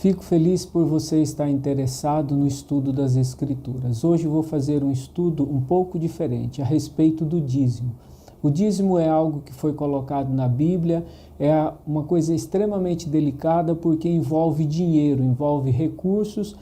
Fico feliz por você estar interessado no estudo das Escrituras. Hoje vou fazer um estudo um pouco diferente a respeito do dízimo. O dízimo é algo que foi colocado na Bíblia, é uma coisa extremamente delicada porque envolve dinheiro, envolve recursos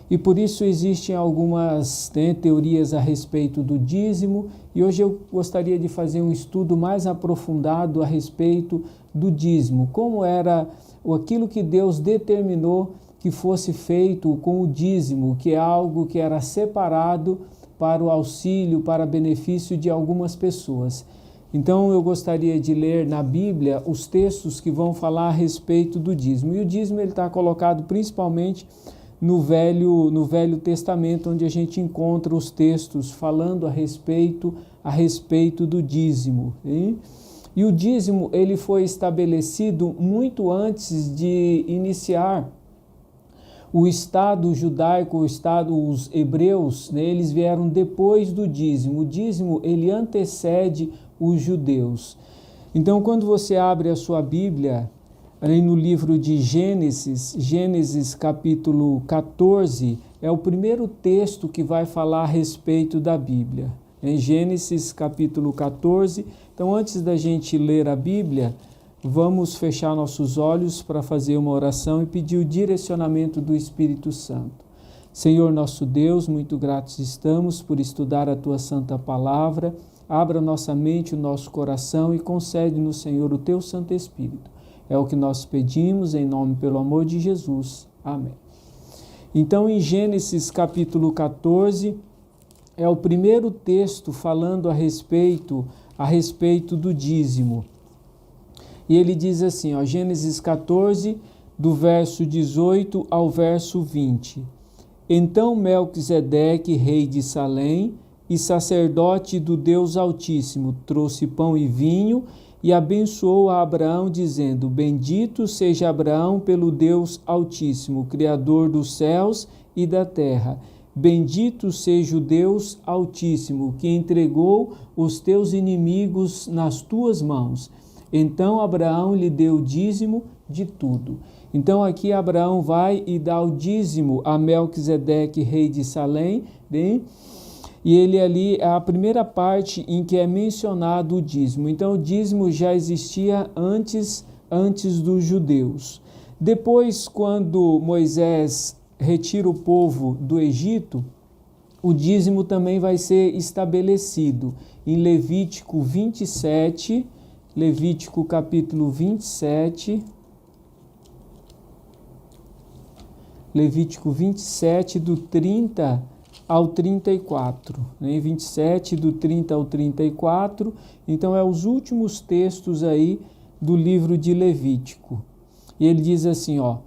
e por isso existem algumas teorias a respeito do dízimo e hoje eu gostaria de fazer um estudo mais aprofundado a respeito do dízimo, como era aquilo que Deus determinou que fosse feito com o dízimo, que é algo que era separado para o auxílio, para benefício de algumas pessoas. Então eu gostaria de ler na Bíblia os textos que vão falar a respeito do dízimo. E o dízimo está colocado principalmente no Velho Testamento, onde a gente encontra os textos falando a respeito do dízimo. E o dízimo ele foi estabelecido muito antes de iniciar o Estado judaico, os hebreus, né, eles vieram depois do dízimo. O dízimo ele antecede os judeus. Então, quando você abre a sua Bíblia, ali no livro de Gênesis capítulo 14, é o primeiro texto que vai falar a respeito da Bíblia. Em Gênesis capítulo 14, então antes da gente ler a Bíblia, vamos fechar nossos olhos para fazer uma oração e pedir o direcionamento do Espírito Santo. Senhor nosso Deus, muito gratos estamos por estudar a Tua Santa Palavra. Abra nossa mente, o nosso coração e concede-nos, Senhor, o Teu Santo Espírito. É o que nós pedimos em nome pelo amor de Jesus. Amém. Então, em Gênesis capítulo 14, é o primeiro texto falando a respeito do dízimo. E ele diz assim, ó, Gênesis 14, do verso 18 ao verso 20. Então Melquisedeque, rei de Salém, e sacerdote do Deus Altíssimo, trouxe pão e vinho e abençoou a Abraão, dizendo, Bendito seja Abraão pelo Deus Altíssimo, Criador dos céus e da terra. Bendito seja o Deus Altíssimo, que entregou os teus inimigos nas tuas mãos. Então Abraão lhe deu o dízimo de tudo. Então aqui Abraão vai e dá o dízimo a Melquisedeque, rei de Salém, bem? E ele ali é a primeira parte em que é mencionado o dízimo. Então o dízimo já existia antes dos judeus. Depois, quando Moisés retira o povo do Egito, o dízimo também vai ser estabelecido em Levítico 27, Levítico capítulo 27, Levítico 27 do 30 ao 34, né? 27 do 30 ao 34, então é os últimos textos aí do livro de Levítico. E ele diz assim, ó,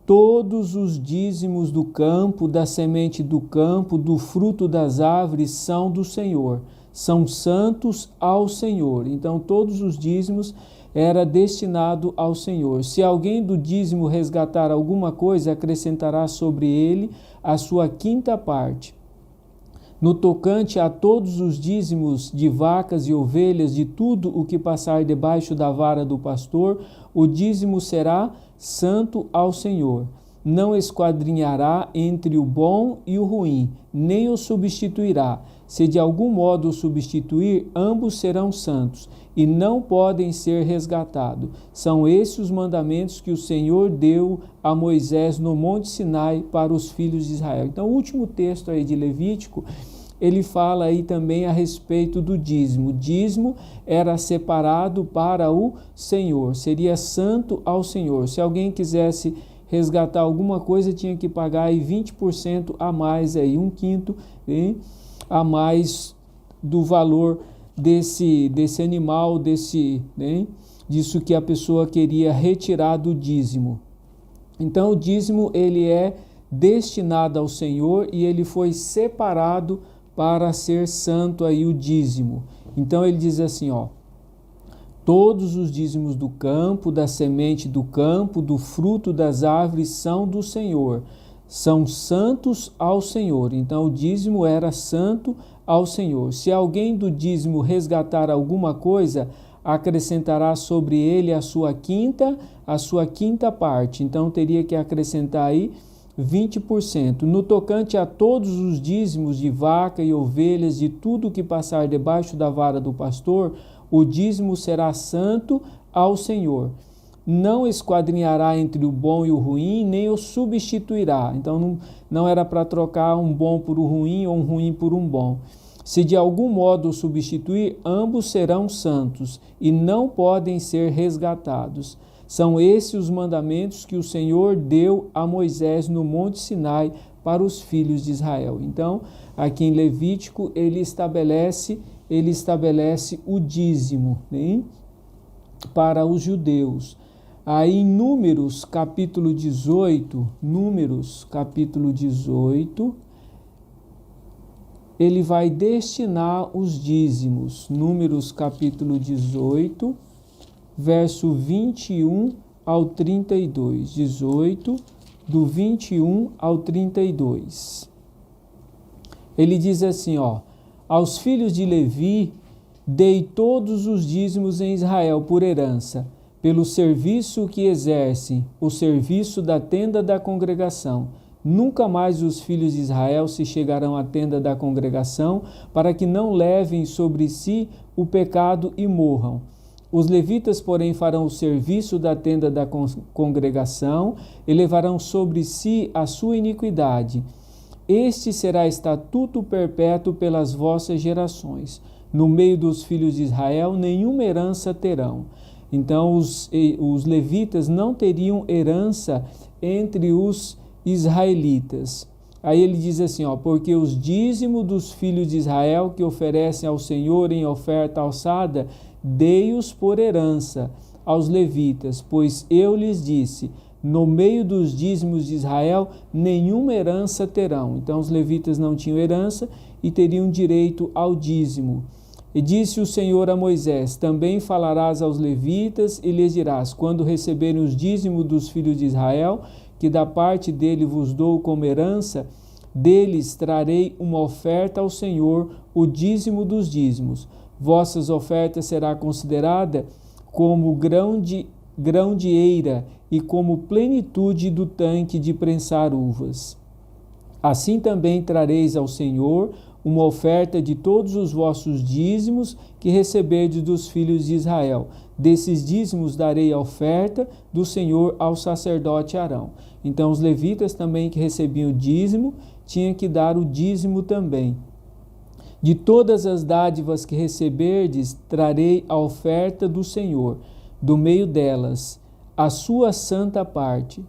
todos os dízimos do campo, da semente do campo, do fruto das árvores são do Senhor, são santos ao Senhor. Então todos os dízimos era destinado ao Senhor. Se alguém do dízimo resgatar alguma coisa, acrescentará sobre ele a sua quinta parte. No tocante a todos os dízimos de vacas e ovelhas, de tudo o que passar debaixo da vara do pastor, o dízimo será santo ao Senhor. Não esquadrinhará entre o bom e o ruim, nem o substituirá. Se de algum modo o substituir, ambos serão santos e não podem ser resgatados. São esses os mandamentos que o Senhor deu a Moisés no Monte Sinai para os filhos de Israel. Então, o último texto aí de Levítico, ele fala aí também a respeito do dízimo. O dízimo era separado para o Senhor, seria santo ao Senhor. Se alguém quisesse resgatar alguma coisa, tinha que pagar aí 20% a mais, aí, 1/5 a mais do valor desse animal, disso que a pessoa queria retirar do dízimo. Então o dízimo ele é destinado ao Senhor e ele foi separado para ser santo aí o dízimo. Então ele diz assim, ó, todos os dízimos do campo, da semente do campo, do fruto das árvores são do Senhor, são santos ao Senhor. Então o dízimo era santo ao Senhor. Se alguém do dízimo resgatar alguma coisa, acrescentará sobre ele a sua quinta parte. Então teria que acrescentar aí 20%. No tocante a todos os dízimos de vaca e ovelhas, de tudo que passar debaixo da vara do pastor, o dízimo será santo ao Senhor. Não esquadrinhará entre o bom e o ruim, nem o substituirá. Então não era para trocar um bom por um ruim ou um ruim por um bom. Se de algum modo o substituir, ambos serão santos e não podem ser resgatados. São esses os mandamentos que o Senhor deu a Moisés no Monte Sinai para os filhos de Israel. Então, aqui em Levítico, ele estabelece o dízimo, né, para os judeus. Aí em Números capítulo 18, ele vai destinar os dízimos. Números capítulo 18, verso 21 ao 32. 18, do 21 ao 32. Ele diz assim, aos filhos de Levi dei todos os dízimos em Israel por herança, pelo serviço que exercem, o serviço da tenda da congregação. Nunca mais os filhos de Israel se chegarão à tenda da congregação, para que não levem sobre si o pecado e morram. Os levitas, porém, farão o serviço da tenda da congregação e levarão sobre si a sua iniquidade. Este será estatuto perpétuo pelas vossas gerações. No meio dos filhos de Israel, nenhuma herança terão. Então, os levitas não teriam herança entre os israelitas. Aí ele diz assim, porque os dízimos dos filhos de Israel que oferecem ao Senhor em oferta alçada, dei-os por herança aos levitas, pois eu lhes disse, no meio dos dízimos de Israel, nenhuma herança terão. Então os levitas não tinham herança e teriam direito ao dízimo. E disse o Senhor a Moisés, também falarás aos levitas e lhes dirás, quando receberem os dízimos dos filhos de Israel, que da parte dele vos dou como herança, deles trarei uma oferta ao Senhor, o dízimo dos dízimos. Vossas ofertas será considerada como grão de eira e como plenitude do tanque de prensar uvas. Assim também trareis ao Senhor uma oferta de todos os vossos dízimos que receberdes dos filhos de Israel. Desses dízimos darei a oferta do Senhor ao sacerdote Arão. Então os levitas também que recebiam o dízimo, tinham que dar o dízimo também. De todas as dádivas que receberdes, trarei a oferta do Senhor, do meio delas, a sua santa parte.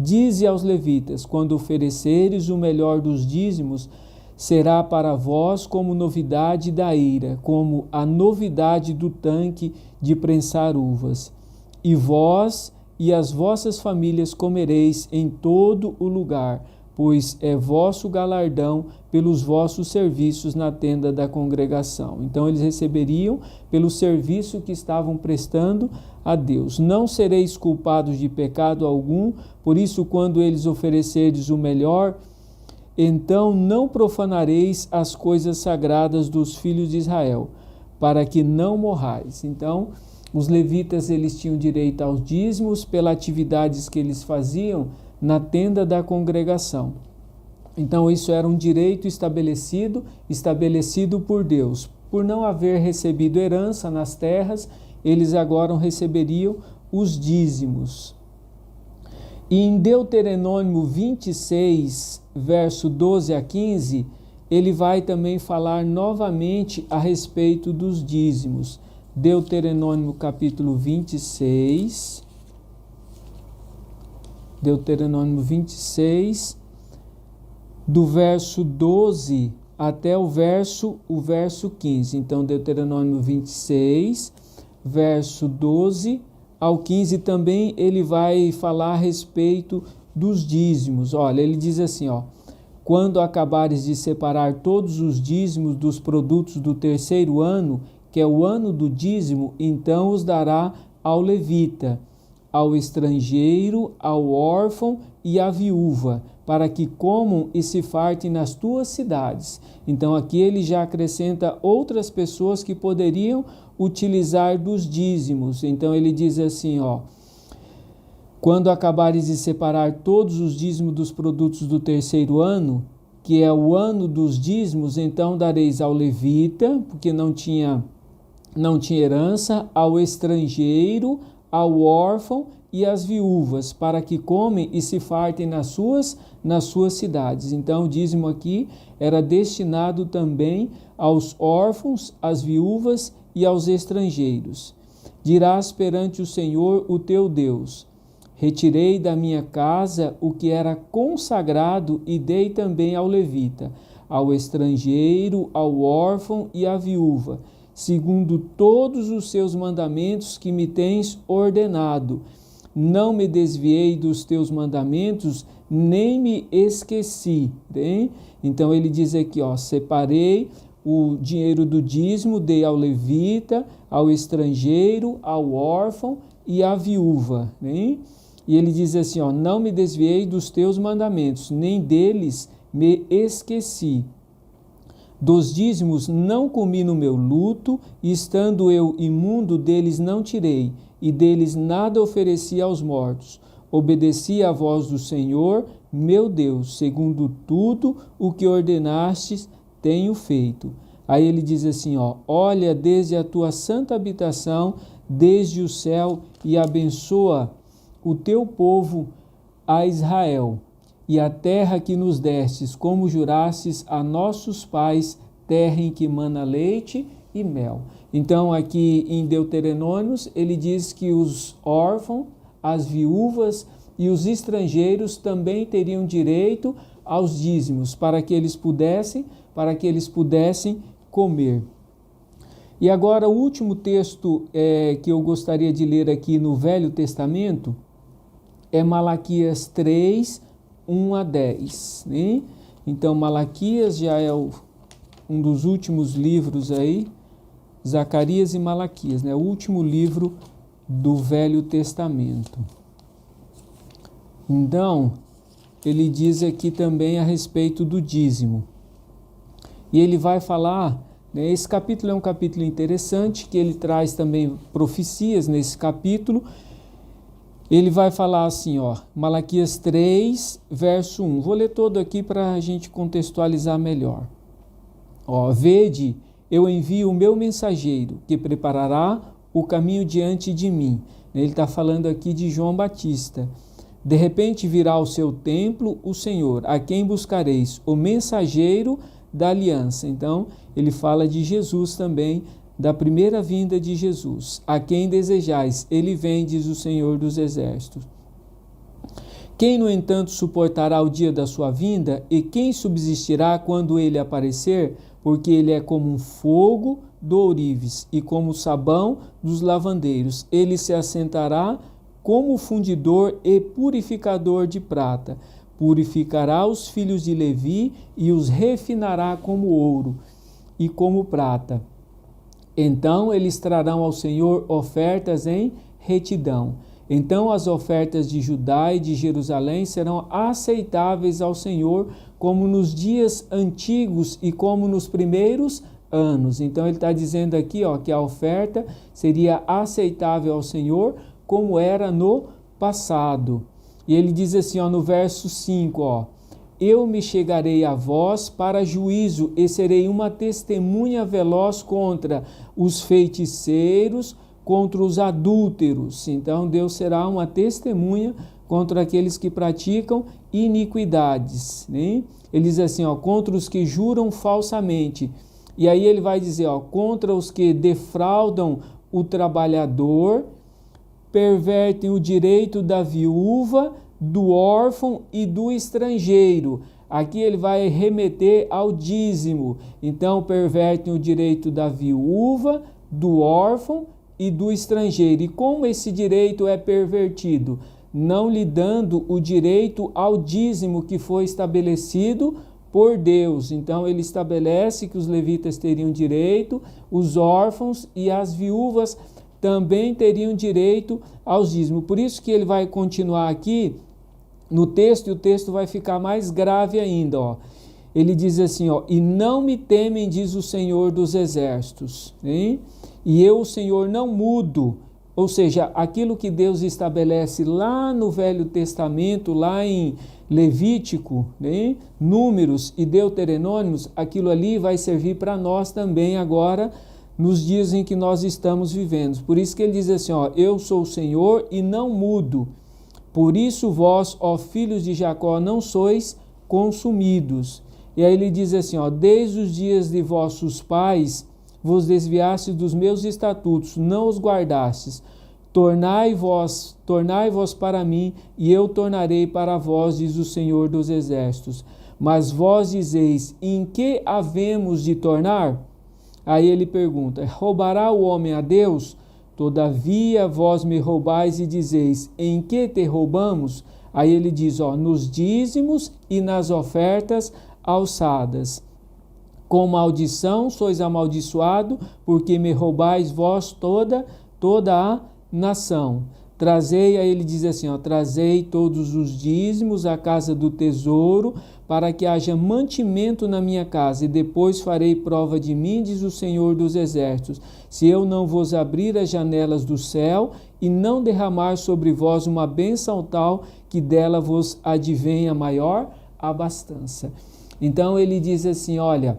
Dize aos levitas, quando ofereceres o melhor dos dízimos, será para vós como novidade da eira, como a novidade do tanque de prensar uvas. E vós e as vossas famílias comereis em todo o lugar, pois é vosso galardão pelos vossos serviços na tenda da congregação. Então eles receberiam pelo serviço que estavam prestando a Deus. Não sereis culpados de pecado algum, por isso quando eles oferecerdes o melhor, então não profanareis as coisas sagradas dos filhos de Israel, para que não morrais. Então, os levitas eles tinham direito aos dízimos pelas atividades que eles faziam na tenda da congregação. Então, isso era um direito estabelecido por Deus. Por não haver recebido herança nas terras, eles agora receberiam os dízimos. E em Deuteronômio 26, verso 12 a 15, ele vai também falar novamente a respeito dos dízimos. Deuteronômio capítulo 26, do verso 12 até o verso 15. Então, Deuteronômio 26, verso 12 ao 15 também ele vai falar a respeito dos dízimos. Olha, ele diz assim, quando acabares de separar todos os dízimos dos produtos do terceiro ano, que é o ano do dízimo, então os dará ao levita, ao estrangeiro, ao órfão e à viúva, para que comam e se fartem nas tuas cidades. Então aqui ele já acrescenta outras pessoas que poderiam utilizar dos dízimos. Então ele diz assim, ó: quando acabares de separar todos os dízimos dos produtos do terceiro ano, que é o ano dos dízimos, então dareis ao levita, porque não tinha herança, ao estrangeiro, ao órfão e às viúvas, para que comem e se fartem nas suas cidades. Então o dízimo aqui era destinado também aos órfãos, às viúvas e aos estrangeiros. Dirás perante o Senhor, o teu Deus: retirei da minha casa o que era consagrado e dei também ao levita, ao estrangeiro, ao órfão e à viúva, segundo todos os seus mandamentos que me tens ordenado. Não me desviei dos teus mandamentos, nem me esqueci. Bem? Então ele diz aqui, ó: separei o dinheiro do dízimo, dei ao levita, ao estrangeiro, ao órfão e à viúva. Bem? E ele diz assim, ó: não me desviei dos teus mandamentos, nem deles me esqueci. Dos dízimos não comi no meu luto, e estando eu imundo deles não tirei, e deles nada ofereci aos mortos. Obedeci à voz do Senhor, meu Deus, segundo tudo o que ordenastes, tenho feito. Aí ele diz assim, ó: olha desde a tua santa habitação, desde o céu, e abençoa o teu povo a Israel, e a terra que nos destes, como jurastes a nossos pais, terra em que mana leite e mel. Então aqui em Deuteronômios ele diz que os órfãos, as viúvas e os estrangeiros também teriam direito aos dízimos, para que eles pudessem comer. E agora o último texto que eu gostaria de ler aqui no Velho Testamento é Malaquias 3, 1 a 10. Né? Então Malaquias já é um dos últimos livros aí, Zacarias e Malaquias, né? O último livro do Velho Testamento. Então, ele diz aqui também a respeito do dízimo. E ele vai falar, né, esse capítulo é um capítulo interessante, que ele traz também profecias nesse capítulo. Ele vai falar assim, ó, Malaquias 3, verso 1. Vou ler todo aqui para a gente contextualizar melhor. Ó: vede, eu envio o meu mensageiro, que preparará o caminho diante de mim. Ele está falando aqui de João Batista. De repente virá ao seu templo o Senhor, a quem buscareis, o mensageiro da aliança. Então, ele fala de Jesus também, da primeira vinda de Jesus. A quem desejais, ele vem, diz o Senhor dos Exércitos. Quem, no entanto, suportará o dia da sua vinda, e quem subsistirá quando ele aparecer? Porque ele é como um fogo do ourives e como o sabão dos lavandeiros. Ele se assentará como fundidor e purificador de prata. Purificará os filhos de Levi e os refinará como ouro e como prata. Então eles trarão ao Senhor ofertas em retidão. Então as ofertas de Judá e de Jerusalém serão aceitáveis ao Senhor, como nos dias antigos e como nos primeiros anos. Então ele está dizendo aqui, ó, que a oferta seria aceitável ao Senhor, como era no passado. E ele diz assim, ó, no verso 5, ó: eu me chegarei a vós para juízo e serei uma testemunha veloz contra os feiticeiros, contra os adúlteros. Então Deus será uma testemunha contra aqueles que praticam iniquidades. Né? Ele diz assim, ó, contra os que juram falsamente. E aí ele vai dizer, ó, contra os que defraudam o trabalhador, pervertem o direito da viúva, do órfão e do estrangeiro. Aqui ele vai remeter ao dízimo. Então pervertem o direito da viúva, do órfão e do estrangeiro. E como esse direito é pervertido? Não lhe dando o direito ao dízimo que foi estabelecido por Deus. Então ele estabelece que os levitas teriam direito, os órfãos e as viúvas também teriam direito aos dízimos. Por isso que ele vai continuar aqui no texto, e o texto vai ficar mais grave ainda, ó. Ele diz assim, ó, e não me temem, diz o Senhor dos Exércitos, hein? E eu, o Senhor, não mudo. Ou seja, aquilo que Deus estabelece lá no Velho Testamento, lá em Levítico, né? Números e Deuteronômios, aquilo ali vai servir para nós também agora, nos dias em que nós estamos vivendo. Por isso que ele diz assim, ó, eu sou o Senhor e não mudo. Por isso vós, ó filhos de Jacó, não sois consumidos. E aí ele diz assim, ó, desde os dias de vossos pais vos desviastes dos meus estatutos, não os guardastes. Tornai-vos para mim, e eu tornarei para vós, diz o Senhor dos Exércitos. Mas vós dizeis, em que havemos de tornar? Aí ele pergunta, roubará o homem a Deus? Todavia vós me roubais e dizeis, em que te roubamos? Aí ele diz, ó, nos dízimos e nas ofertas alçadas. Com maldição sois amaldiçoado, porque me roubais vós toda a nação. Trazei, aí ele diz assim, ó, trazei todos os dízimos à casa do tesouro, para que haja mantimento na minha casa, e depois farei prova de mim, diz o Senhor dos Exércitos, se eu não vos abrir as janelas do céu e não derramar sobre vós uma bênção tal que dela vos advenha maior abastança. Então ele diz assim, olha,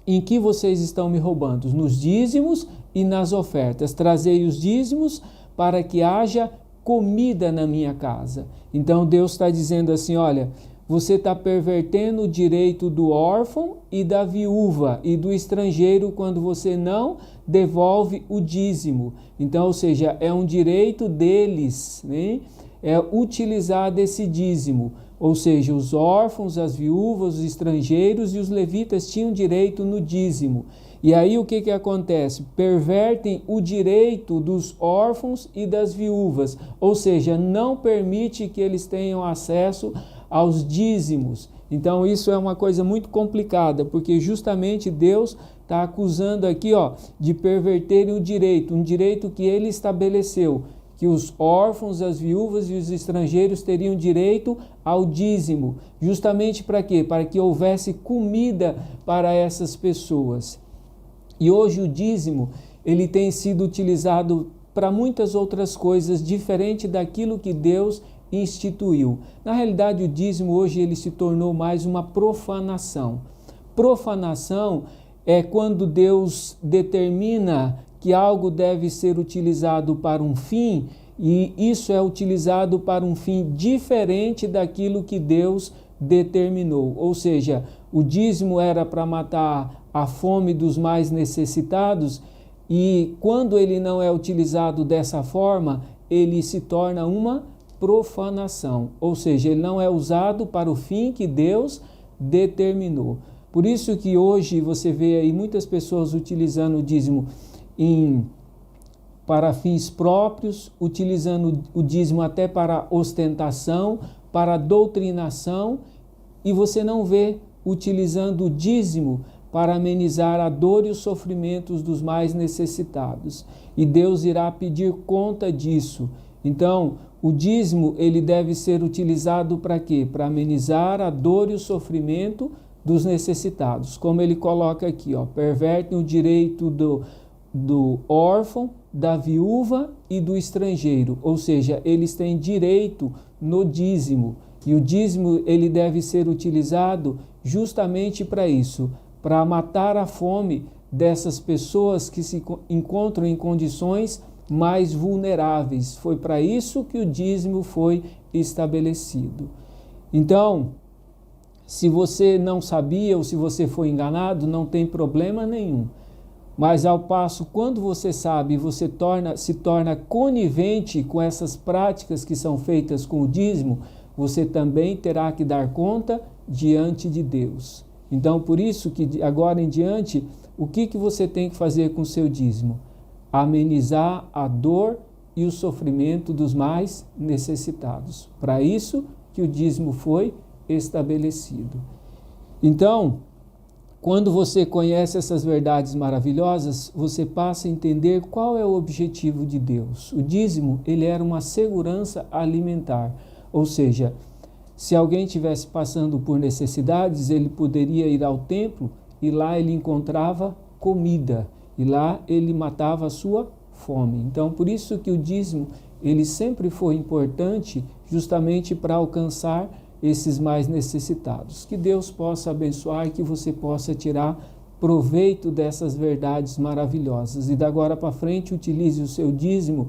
em que vocês estão me roubando? Nos dízimos e nas ofertas. Trazei os dízimos para que haja comida na minha casa. Então Deus está dizendo assim, olha, você está pervertendo o direito do órfão e da viúva e do estrangeiro quando você não devolve o dízimo. Então, ou seja, é um direito deles, né? É utilizar desse dízimo. Ou seja, os órfãos, as viúvas, os estrangeiros e os levitas tinham direito no dízimo. E aí o que acontece? Pervertem o direito dos órfãos e das viúvas, ou seja, não permite que eles tenham acesso aos dízimos. Então isso é uma coisa muito complicada, porque justamente Deus está acusando aqui, ó, de perverterem o direito, um direito que ele estabeleceu, que os órfãos, as viúvas e os estrangeiros teriam direito ao dízimo. Justamente para quê? Para que houvesse comida para essas pessoas. E hoje o dízimo, ele tem sido utilizado para muitas outras coisas, diferente daquilo que Deus instituiu. Na realidade, o dízimo hoje ele se tornou mais uma profanação. Profanação é quando Deus determina que algo deve ser utilizado para um fim, e isso é utilizado para um fim diferente daquilo que Deus determinou. Ou seja, o dízimo era para matar a fome dos mais necessitados, e quando ele não é utilizado dessa forma, ele se torna uma profanação. Ou seja, ele não é usado para o fim que Deus determinou. Por isso que hoje você vê aí muitas pessoas utilizando o dízimo para fins próprios, utilizando o dízimo até para ostentação, para doutrinação, e você não vê utilizando o dízimo para amenizar a dor e os sofrimentos dos mais necessitados. E Deus irá pedir conta disso. Então, o dízimo ele deve ser utilizado para quê? Para amenizar a dor e o sofrimento dos necessitados. Como ele coloca aqui, ó, pervertem o direito do órfão, da viúva e do estrangeiro, ou seja, eles têm direito no dízimo, e o dízimo ele deve ser utilizado justamente para isso, para matar a fome dessas pessoas que se encontram em condições mais vulneráveis. Foi para isso que o dízimo foi estabelecido. Então, se você não sabia ou se você foi enganado, não tem problema nenhum. Mas ao passo, quando você sabe, você se torna conivente com essas práticas que são feitas com o dízimo, você também terá que dar conta diante de Deus. Então, por isso que agora em diante, o que você tem que fazer com o seu dízimo? Amenizar a dor e o sofrimento dos mais necessitados. Para isso que o dízimo foi estabelecido. Então, quando você conhece essas verdades maravilhosas, você passa a entender qual é o objetivo de Deus. O dízimo, ele era uma segurança alimentar, ou seja, Se alguém estivesse passando por necessidades, ele poderia ir ao templo e lá ele encontrava comida, e lá ele matava a sua fome. Então, por isso que o dízimo, ele sempre foi importante justamente para alcançar esses mais necessitados. Que Deus possa abençoar e que você possa tirar proveito dessas verdades maravilhosas. E da agora para frente, utilize o seu dízimo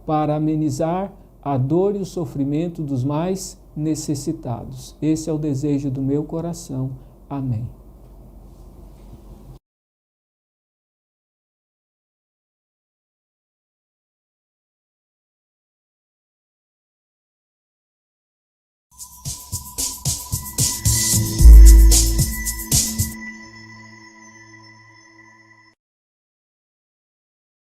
para amenizar a dor e o sofrimento dos mais necessitados. Esse é o desejo do meu coração. Amém.